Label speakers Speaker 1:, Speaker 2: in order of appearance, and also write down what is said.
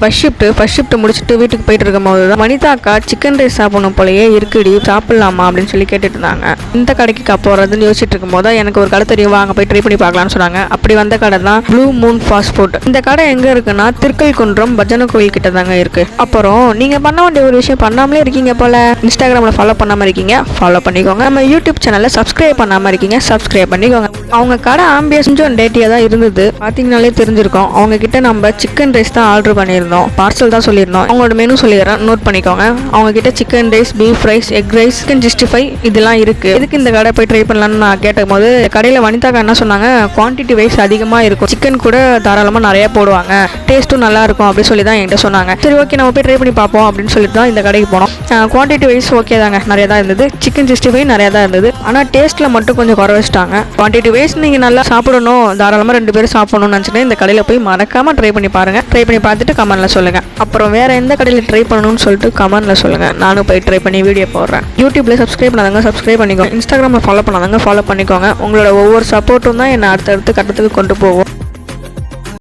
Speaker 1: First shift முடிச்சுட்டு வீட்டுக்கு போயிட்டு இருக்கும்போது தான் வனிதா அக்கா சிக்கன் ரைஸ் சாப்பிடணும் போலயே இருக்குடி, சாப்பிடலாமா அப்படின்னு சொல்லி கேட்டுட்டு இருந்தாங்க. இந்த கடைக்கு போறதுன்னு யோசிச்சுட்டு இருக்கும்போது எனக்கு ஒரு கடை தெரியும், வாங்க போய் ட்ரை பண்ணி பார்க்கலாம்னு சொன்னாங்க. அப்படி வந்த கடை தான் ப்ளூ மூன் ஃபாஸ்ட் ஃபுட். இந்த கடை எங்க இருக்குன்னா திருக்கல்குன்றம் பஜனை கோயில் கிட்ட தாங்க இருக்கு. அப்புறம் நீங்க பண்ண வேண்டிய ஒரு விஷயம் பண்ணாமலே இருக்கீங்க போல. இன்ஸ்டாகிராம்ல ஃபாலோ பண்ணாம இருக்கீங்க, ஃபாலோ பண்ணிக்கோங்க. நம்ம யூடியூப் சேனல்ல சப்ஸ்கிரைப் பண்ணாம இருக்கீங்க, சப்ஸ்கிரைப் பண்ணிக்கோங்க. அவங்க கடை ஆம்பியன்ஸ் கொஞ்சம் டேட்டியா தான் இருந்தது, பாத்தீங்கன்னாலே தெரிஞ்சிருக்கும். அவங்க கிட்ட நம்ம சிக்கன் ரைஸ் தான் ஆர்டர் பண்ணியிருந்தோம், பார்சல் தான் சொல்லியிருந்தோம். அவங்களோட மெனு சொல்லிடுறேன், நோட் பண்ணிக்கோங்க. அவங்க கிட்ட chicken rice, beef rice, egg rice, chicken 65 இதெல்லாம் இருக்கு. இதுக்கு இந்த கடை போய் ட்ரை பண்ணலாம்னு நான் கேட்டும் போது கடையில் வனிதாக்கா என்ன சொன்னாங்க, குவான்டிட்டி வைஸ் அதிகமாக இருக்கும், சிக்கன் கூட தாராளமாக நிறைய போடுவாங்க, டேஸ்ட்டும் நல்லா இருக்கும் அப்படின்னு சொல்லி தான் என்கிட்ட சொன்னாங்க. சரி ஓகே நம்ம போய் ட்ரை பண்ணி பார்ப்போம் அப்படின்னு சொல்லிட்டு தான் இந்த கடைக்கு போனோம். குவான்டிட்டி வைஸ் ஓகே தாங்க, நிறைய தான் இருந்தது. சிக்கன் 65 நிறைய தான் இருந்தது, ஆனால் டேஸ்ட்டில் மட்டும் கொஞ்சம் குறை வச்சிட்டாங்க. குவான்டிட்டி வைஸ் நீங்கள் நல்லா சாப்பிடணும், தாராளமாக 2 பேரும் சாப்பிடணும்னு நினச்சிட்டு இந்த கடையில் போய் மறக்காமல் ட்ரை பண்ணி பாருங்க. ட்ரை பண்ணி பார்த்துட்டு கமெண்ட்ல சொல்லுங்க. அப்புறம் வேற எந்த கடையில் ட்ரை பண்ணணும்னு சொல்லிட்டு கமெண்ட்ல சொல்லுங்க, நானும் போய் ட்ரை பண்ணி வீடியோ போடுறேன். யூடியூப்ல சப்ஸ்கிரைப் பண்ணாதவங்க சப்ஸ்கிரைப் பண்ணிக்கோங்க, இன்ஸ்டாகிராமில் ஃபாலோ பண்ணாதவங்க ஃபாலோ பண்ணிக்கோங்க. உங்களோட ஒவ்வொரு சப்போர்ட்டும் தான் என்னை அடுத்தடுத்து கட்டத்துக்கு கொண்டு போவோம்.